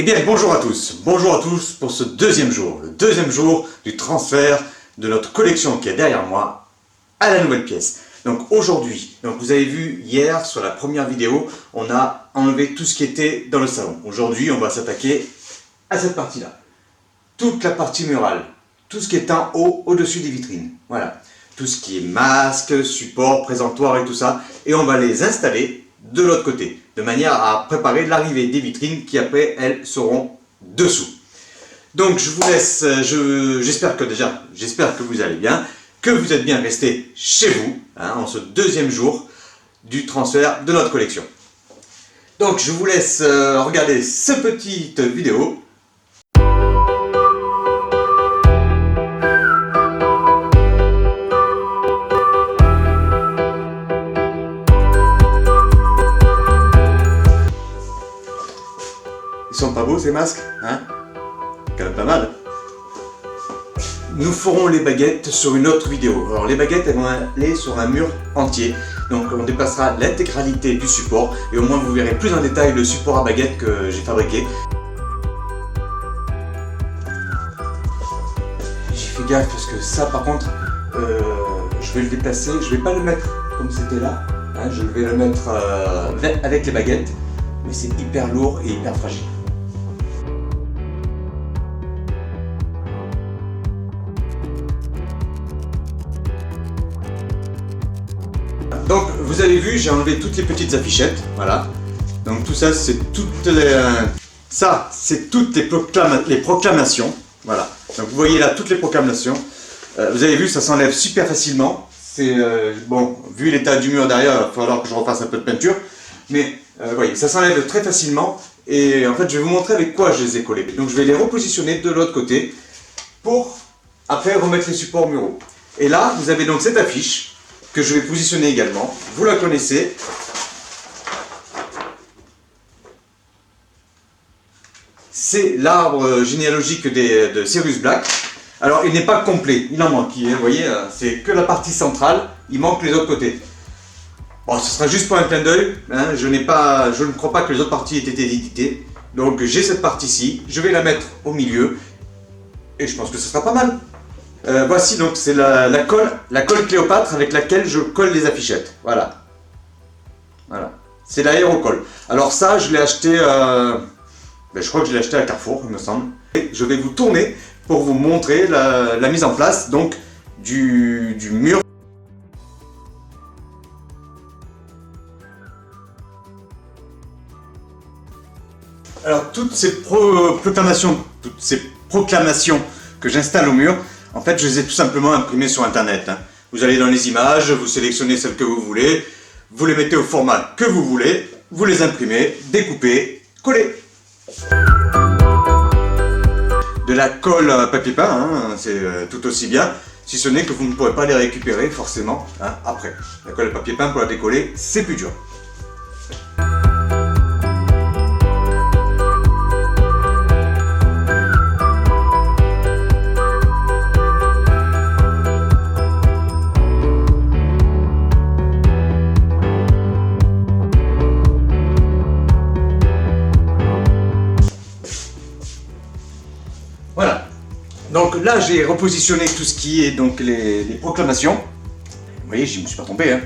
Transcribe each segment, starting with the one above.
bien, bonjour à tous pour ce deuxième jour, le deuxième jour du transfert de notre collection qui est derrière moi à la nouvelle pièce. Donc aujourd'hui, vous avez vu hier sur la première vidéo, on a enlevé tout ce qui était dans le salon. Aujourd'hui, on va s'attaquer à cette partie-là. Toute la partie murale, tout ce qui est en haut, au-dessus des vitrines. Voilà, tout ce qui est masque, support, présentoir et tout ça. Et on va les installer de l'autre côté, de manière à préparer l'arrivée des vitrines qui après, elles, seront dessous. Donc je vous laisse, j'espère que vous allez bien, que vous êtes bien restés chez vous, en ce deuxième jour du transfert de notre collection. Donc je vous laisse regarder cette petite vidéo. Ils sont pas beaux ces masques, hein? Quand même pas mal. Nous ferons les baguettes sur une autre vidéo. Alors les baguettes, elles vont aller sur un mur entier. Donc on dépassera l'intégralité du support et au moins vous verrez plus en détail le support à baguettes que j'ai fabriqué. J'ai fait gaffe parce que ça par contre, je vais le déplacer. Je vais pas le mettre comme c'était là. Hein, je vais le mettre avec les baguettes. Mais c'est hyper lourd et hyper fragile. Donc vous avez vu, j'ai enlevé toutes les petites affichettes, voilà. Donc tout ça, c'est toutes les proclamations, voilà. Donc vous voyez là toutes les proclamations. Vous avez vu, ça s'enlève super facilement. C'est bon, vu l'état du mur derrière, il va falloir que je refasse un peu de peinture, mais vous voyez, ça s'enlève très facilement. Et en fait, je vais vous montrer avec quoi je les ai collés. Donc je vais les repositionner de l'autre côté pour après remettre les supports muraux. Et là, vous avez donc cette affiche que je vais positionner également. Vous la connaissez. C'est l'arbre généalogique de Sirius Black. Alors, il n'est pas complet, il en manque. Vous voyez, c'est que la partie centrale, il manque les autres côtés. Bon, ce sera juste pour un clin d'œil. Hein, je ne crois pas que les autres parties aient été éditées. Donc, j'ai cette partie-ci. Je vais la mettre au milieu. Et je pense que ce sera pas mal. Voici donc, c'est la colle Cléopâtre avec laquelle je colle les affichettes. Voilà. Voilà. C'est l'aérocolle. Alors ça, je l'ai acheté, je crois que je l'ai acheté à Carrefour, il me semble. Et je vais vous tourner pour vous montrer la mise en place donc du mur. Alors toutes ces proclamations que j'installe au mur, en fait, je les ai tout simplement imprimées sur Internet. Hein. Vous allez dans les images, vous sélectionnez celles que vous voulez, vous les mettez au format que vous voulez, vous les imprimez, découpez, collez. De la colle à papier peint, hein, c'est tout aussi bien, si ce n'est que vous ne pourrez pas les récupérer forcément après. La colle à papier peint pour la décoller, c'est plus dur. Voilà, donc là j'ai repositionné tout ce qui est donc les proclamations. Vous voyez, je ne me suis pas trompé, hein.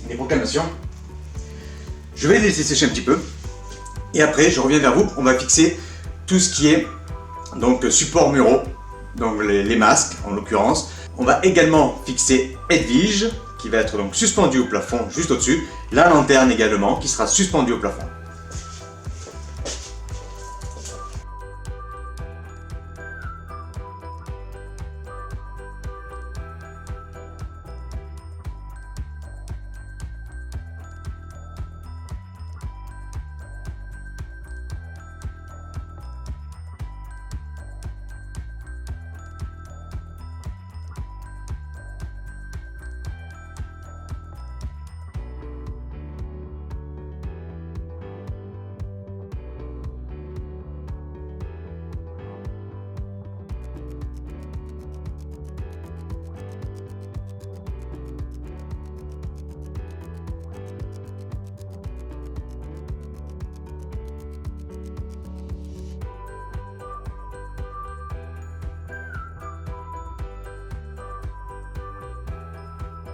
Les proclamations. Je vais les laisser sécher un petit peu. Et après, je reviens vers vous, on va fixer tout ce qui est donc support muraux, donc les masques en l'occurrence. On va également fixer Edwige, qui va être donc suspendu au plafond juste au-dessus. La lanterne également, qui sera suspendue au plafond.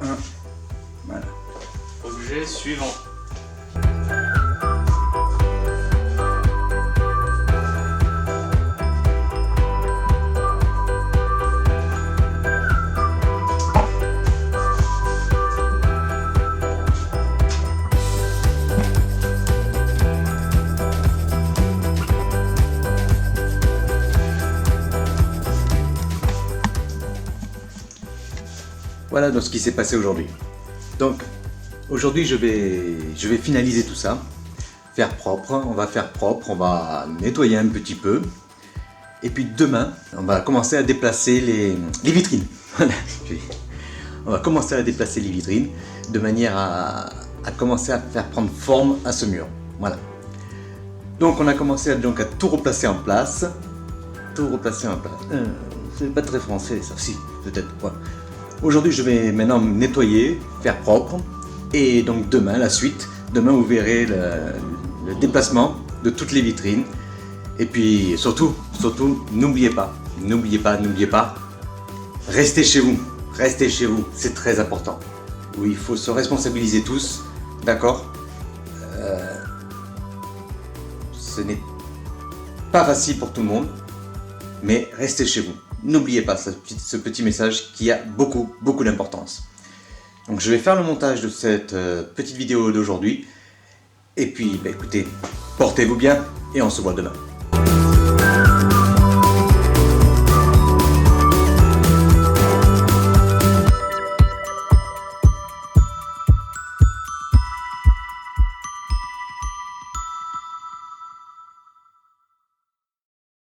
1. Voilà. Objet suivant. Voilà donc ce qui s'est passé aujourd'hui. Donc aujourd'hui je vais finaliser tout ça, faire propre, on va faire propre, on va nettoyer un petit peu. Et puis demain, on va commencer à déplacer les vitrines. Voilà. On va commencer à déplacer les vitrines de manière à commencer à faire prendre forme à ce mur. Voilà. Donc on a commencé donc à tout replacer en place. Tout replacer en place. C'est pas très français ça, si, peut-être. Ouais. Aujourd'hui je vais maintenant nettoyer, faire propre. Et donc demain, la suite. Demain vous verrez le déplacement de toutes les vitrines. Et puis surtout, n'oubliez pas, restez chez vous, c'est très important. Oui, il faut se responsabiliser tous, d'accord. Ce n'est pas facile pour tout le monde, mais restez chez vous. N'oubliez pas ce petit message qui a beaucoup d'importance. Donc je vais faire le montage de cette petite vidéo d'aujourd'hui. Et puis, écoutez, portez-vous bien et on se voit demain.